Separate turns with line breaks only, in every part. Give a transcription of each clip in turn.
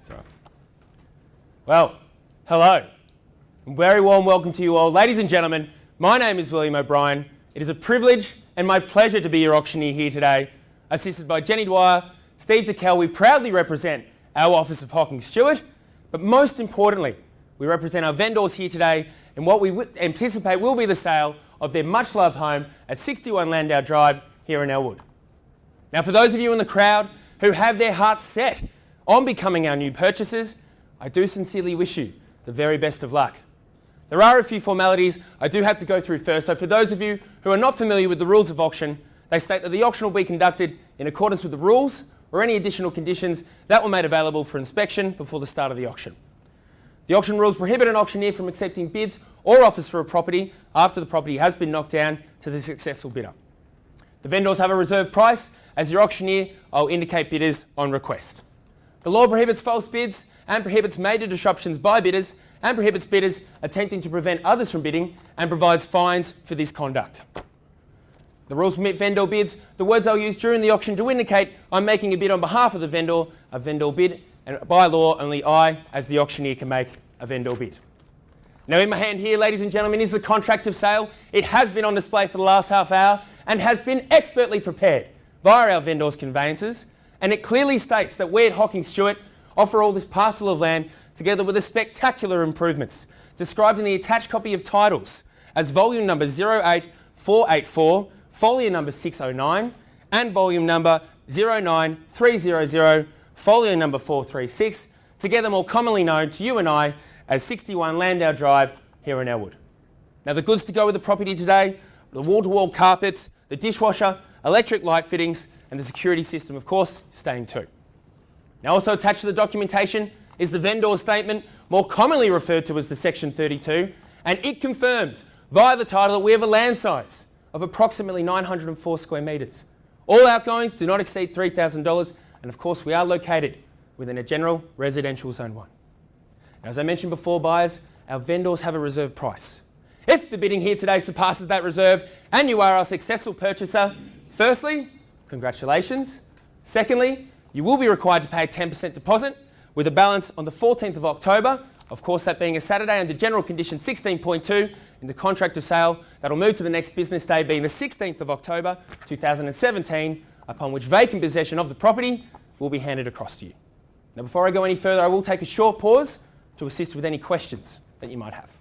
Sorry. Well, hello. A very warm welcome to you all. Ladies and gentlemen, my name is William O'Brien. It is a privilege and my pleasure to be your auctioneer here today. Assisted by Jenny Dwyer, Steve DeKell, we proudly represent our Office of Hocking Stewart, but most importantly, we represent our vendors here today in what we anticipate will be the sale of their much-loved home at 61 Landau Drive here in Elwood. Now, for those of you in the crowd who have their hearts set on becoming our new purchasers, I do sincerely wish you the very best of luck. There are a few formalities I do have to go through first, so for those of you who are not familiar with the rules of auction, they state that the auction will be conducted in accordance with the rules or any additional conditions that were made available for inspection before the start of the auction. The auction rules prohibit an auctioneer from accepting bids or offers for a property after the property has been knocked down to the successful bidder. The vendors have a reserve price. As your auctioneer, I'll indicate bidders on request. The law prohibits false bids and prohibits major disruptions by bidders and prohibits bidders attempting to prevent others from bidding and provides fines for this conduct. The rules permit vendor bids. The words I'll use during the auction to indicate I'm making a bid on behalf of the vendor, a vendor bid, and by law, only I, as the auctioneer, can make a vendor bid. Now, in my hand here, ladies and gentlemen, is the contract of sale. It has been on display for the last half hour and has been expertly prepared via our vendors' conveyancers, and it clearly states that we at Hocking Stewart offer all this parcel of land together with the spectacular improvements described in the attached copy of titles as volume number 08484, folio number 609, and volume number 09300, folio number 436, together more commonly known to you and I as 61 Landau Drive here in Elwood. Now, the goods to go with the property today, the wall-to-wall carpets, the dishwasher, electric light fittings, and the security system, of course, staying too. Now, also attached to the documentation is the vendor statement, more commonly referred to as the Section 32, and it confirms via the title that we have a land size of approximately 904 square metres. All outgoings do not exceed $3,000, and of course we are located within a general residential zone 1. Now, as I mentioned before, buyers, our vendors have a reserve price. If the bidding here today surpasses that reserve and you are our successful purchaser, firstly, congratulations. Secondly, you will be required to pay a 10% deposit with a balance on the 14th of October, of course that being a Saturday under General Condition 16.2 in the contract of sale. That'll move to the next business day being the 16th of October 2017, upon which vacant possession of the property will be handed across to you. Now, before I go any further, I will take a short pause to assist with any questions that you might have.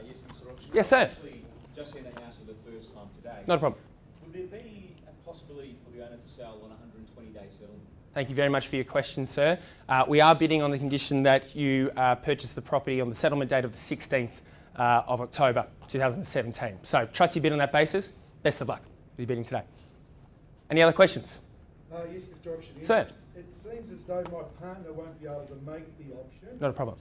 Yes, Mr. Auctioneer.
Yes, sir.
Actually, just in the house for the first time today.
Not a problem.
Would there be a possibility for the owner to sell on a 120-day settlement?
Thank you very much for your question, sir. We are bidding on the condition that you purchase the property on the settlement date of the 16th of October 2017. So, trust your bid on that basis. Best of luck with your bidding today. Any other questions?
Yes, Mr. Auctioneer.
Sir.
It seems as though my partner won't be able to make the auction.
Not a problem.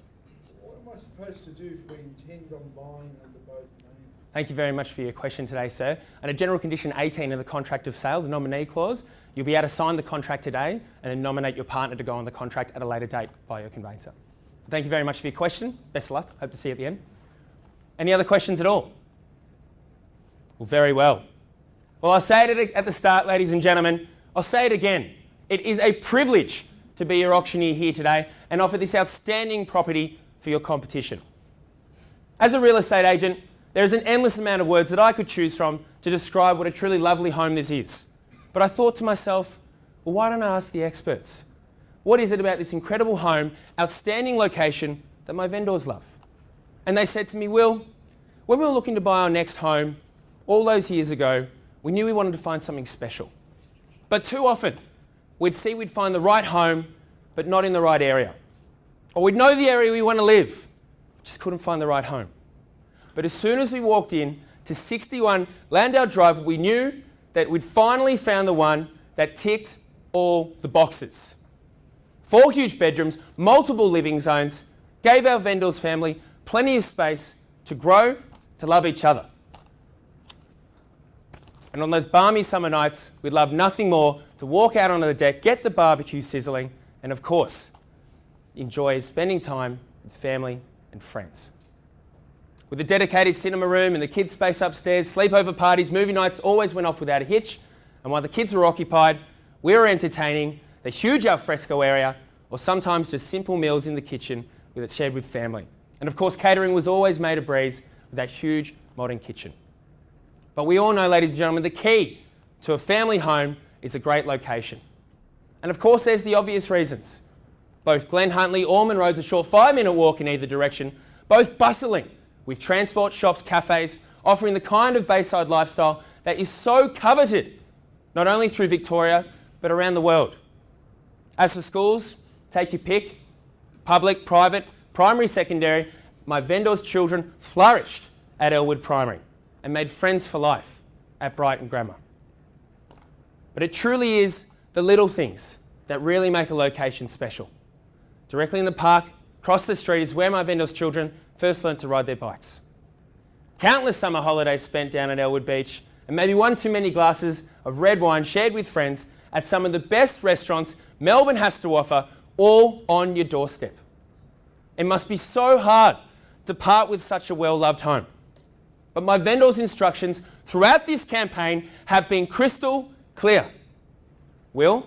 What am I supposed to do if we intend on buying under both names?
Thank you very much for your question today, sir. Under General Condition 18 of the Contract of Sale, the nominee clause, you'll be able to sign the contract today and then nominate your partner to go on the contract at a later date via your conveyancer. Thank you very much for your question. Best of luck. Hope to see you at the end. Any other questions at all? Well, very well. Well, I'll say it at the start, ladies and gentlemen. I'll say it again. It is a privilege to be your auctioneer here today and offer this outstanding property for your competition. As a real estate agent, there is an endless amount of words that I could choose from to describe what a truly lovely home this is. But I thought to myself, well, why don't I ask the experts? What is it about this incredible home, outstanding location that my vendors love? And they said to me, Will, when we were looking to buy our next home all those years ago, we knew we wanted to find something special. But too often, we'd find the right home, but not in the right area. Or we'd know the area we want to live, just couldn't find the right home. But as soon as we walked in to 61 Landau Drive, we knew that we'd finally found the one that ticked all the boxes. 4 huge bedrooms, multiple living zones, gave our vendors' family plenty of space to grow, to love each other. And on those balmy summer nights, we'd love nothing more to walk out onto the deck, get the barbecue sizzling, and of course, enjoy spending time with family and friends. With a dedicated cinema room and the kids' space upstairs, sleepover parties, movie nights always went off without a hitch. And while the kids were occupied, we were entertaining the huge alfresco area or sometimes just simple meals in the kitchen that's shared with family. And of course, catering was always made a breeze with that huge modern kitchen. But we all know, ladies and gentlemen, the key to a family home is a great location. And of course, there's the obvious reasons. Both Glen Huntly, Ormond Road's a short 5-minute walk in either direction, both bustling with transport, shops, cafes, offering the kind of Bayside lifestyle that is so coveted, not only through Victoria, but around the world. As for schools, take your pick, public, private, primary, secondary, my vendors' children flourished at Elwood Primary and made friends for life at Brighton Grammar. But it truly is the little things that really make a location special. Directly in the park, across the street, is where my vendors' children first learnt to ride their bikes. Countless summer holidays spent down at Elwood Beach, and maybe one too many glasses of red wine shared with friends at some of the best restaurants Melbourne has to offer, all on your doorstep. It must be so hard to part with such a well-loved home. But my vendors' instructions throughout this campaign have been crystal clear. Will,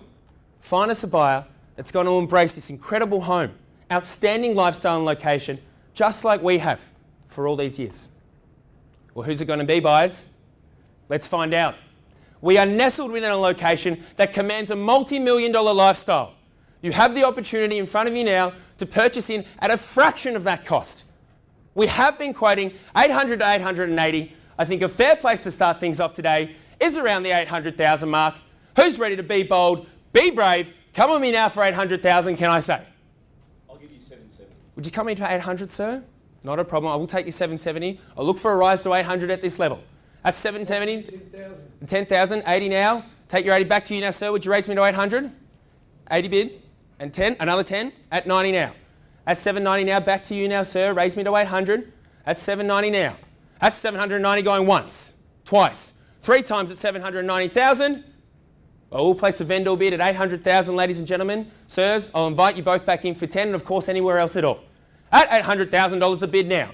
find us a buyer that's going to embrace this incredible home, outstanding lifestyle and location, just like we have for all these years. Well, who's it going to be, buyers? Let's find out. We are nestled within a location that commands a multi-million-dollar lifestyle. You have the opportunity in front of you now to purchase in at a fraction of that cost. We have been quoting 800 to 880. I think a fair place to start things off today is around the 800,000 mark. Who's ready to be bold, be brave? Come on me now for 800,000, can I say?
I'll give you 770.
Would you come into 800, sir? Not a problem. I will take you 770. I'll look for a rise to 800 at this level. At 770,
10,000.
10,000, 80 now. Take your 80 back to you now, sir. Would you raise me to 800? 80 bid. And 10, another 10 at 90 now. At 790 now, back to you now, sir. Raise me to 800. At 790 now. At 790 going once, twice, 3 times at 790,000. Well, we'll place a vendor bid at 800,000, ladies and gentlemen. Sirs, I'll invite you both back in for 10 and of course anywhere else at all. At $800,000 the bid now.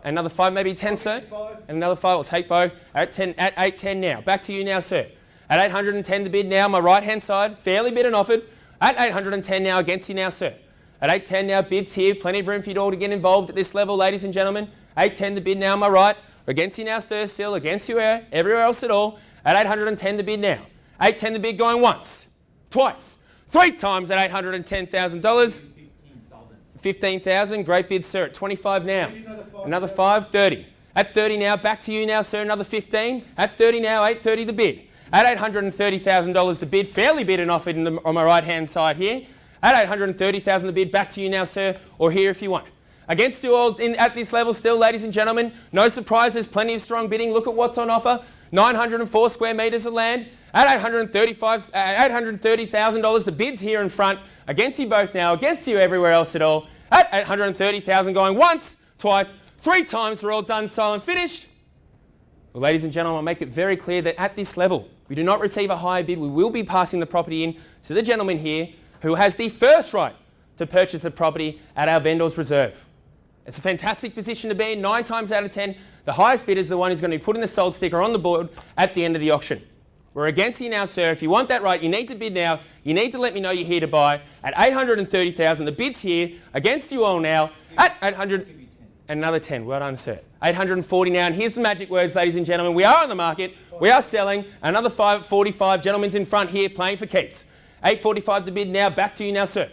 Another 5, maybe 10, sir? And another 5, I'll take both. At 10, at 810 now. Back to you now, sir. At 810 the bid now, my right-hand side, fairly bid and offered. At 810 now, against you now, sir. At 810 now, bids here, plenty of room for you all to get involved at this level, ladies and gentlemen. 810 the bid now, my right. Against you now, sir, still, against you everywhere else at all. At 810 the bid now. 810 the bid going once, twice, 3 times at $810,000. 15,000, great bid, sir. At 25 now. Another 5, 30. At 30 now, back to you now, sir, another 15. At 30 now, 830 the bid. At $830,000 the bid, fairly bid and offered on my right-hand side here. At 830,000 the bid, back to you now, sir, or here if you want. Against you all at this level still, ladies and gentlemen, no surprise, there's plenty of strong bidding. Look at what's on offer. 904 square metres of land. At $830,000, the bid's here in front. Against you both now, against you everywhere else at all. At $830,000 going once, twice, 3 times, we're all done, silent, finished. Well, ladies and gentlemen, I'll make it very clear that at this level, we do not receive a higher bid. We will be passing the property in to the gentleman here who has the first right to purchase the property at our vendor's reserve. It's a fantastic position to be in. 9 times out of 10, the highest bidder is the one who's going to be putting the sold sticker on the board at the end of the auction. We're against you now, sir. If you want that right, you need to bid now. You need to let me know you're here to buy. At 830,000, the bid's here. Against you all now. At 800, and another 10. Well done, sir. 840 now. And here's the magic words, ladies and gentlemen. We are on the market. We are selling. Another 5 at 45. Gentlemen's in front here playing for keeps. 845 the bid now. Back to you now, sir.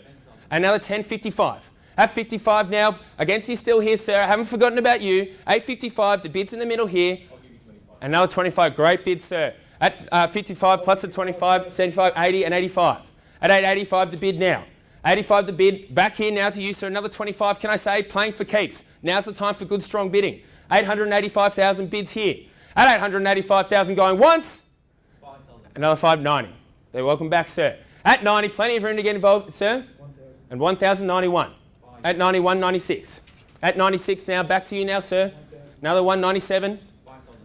Another 10.55. At 55 now. Against you still here, sir. I haven't forgotten about you. 855. The bid's in the middle here.
I'll give you 25.
Another 25. Great bid, sir. At 55 plus the 25, 75, 80 and 85. At 885 the bid now. 85 the bid, back here now to you, sir. Another 25, can I say, playing for keeps. Now's the time for good, strong bidding. 885,000 bids here. At 885,000 going once. Another 590. They're welcome back, sir. At 90, plenty of room to get involved, sir.
1,000.
And 1,091. At 91, 96. At 96 now, back to you now, sir. Another 197.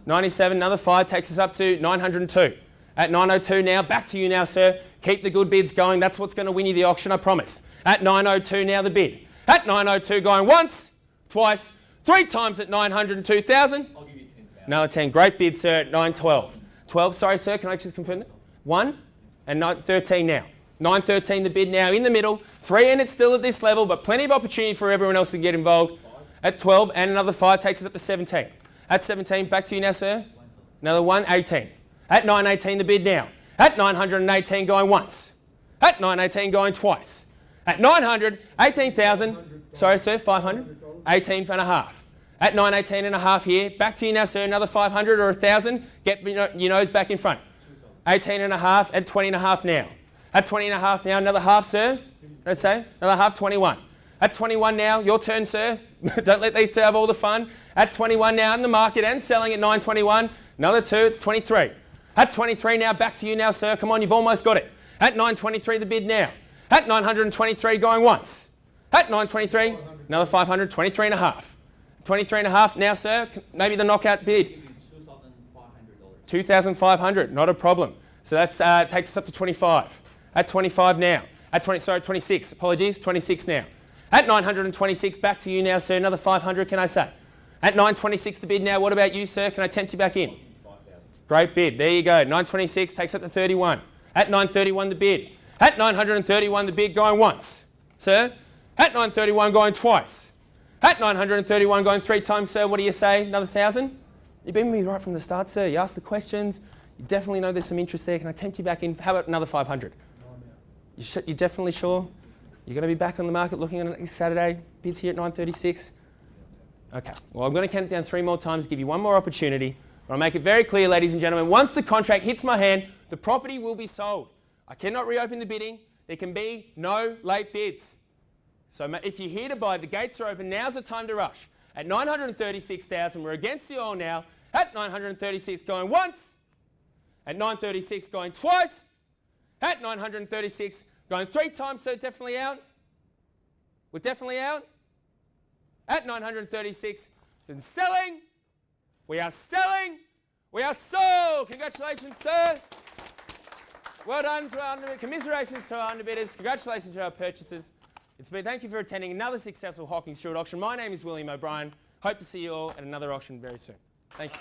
97, another 5 takes us up to 902. At 902 now, back to you now, sir. Keep the good bids going. That's what's going to win you the auction, I promise. At 902 now, the bid. At 902 going once, twice, 3 times at 902,000.
I'll give you 10,000.
Another 10. Great bid, sir, at 912. 12, sorry, sir, can I just confirm that? 1 and 13 now. 913 the bid now in the middle. 3 and it's still at this level, but plenty of opportunity for everyone else to get involved. At 12 and another 5 takes us up to 17. At 17, back to you now, sir. Another 1, 18. At 918 the bid now. At 918 going once. At 918 going twice. At 900, 18,000. Sorry, sir, 500. 18 and a half. At 918 and a half here. Back to you now, sir. Another 500 or 1,000. Get your nose back in front. 18 and a half. At 20 and a half now. At 20 and a half now. Another half, sir. Let's say another half. 21. At 21 now. Your turn, sir. Don't let these two have all the fun. At 21 now in the market and selling at 921. Another 2. It's 23. At 23 now. Back to you now, sir. Come on, you've almost got it. At 923 the bid now. At 923 going once. At 923, another 500, 23 and a half. 23 and a half now, sir. Maybe the knockout bid. $2,500. 2,500, not a problem. So that takes us up to 25. At 25 now. At 26, apologies, 26 now. At 926, back to you now, sir. Another 500, can I say? At 926 the bid now. What about you, sir? Can I tempt you back in?
5,000.
Great bid. There you go. 926 takes up to 31. At 931 the bid. At 931 the bid going once. Sir? At 931 going twice. At 931 going 3 times, sir. What do you say? Another 1,000? You've been with me right from the start, sir. You asked the questions. You definitely know there's some interest there. Can I tempt you back in? How about another 500? You're definitely sure? You're going to be back on the market looking at it next Saturday. Bids here at 936. Okay. Well, I'm going to count it down 3 more times, give you 1 more opportunity. But I'll make it very clear, ladies and gentlemen, once the contract hits my hand, the property will be sold. I cannot reopen the bidding. There can be no late bids. So if you're here to buy, the gates are open. Now's the time to rush. At 936,000, we're against the oil now. At 936 going once. At 936 going twice. At 936 going 3 times, so definitely out. We're definitely out. At 936, been selling. We are selling. We are sold. Congratulations, sir. Well done to our underbidders. Commiserations to our underbidders. Congratulations to our purchasers. Thank you for attending another successful Hawking Stewart auction. My name is William O'Brien. Hope to see you all at another auction very soon. Thank you.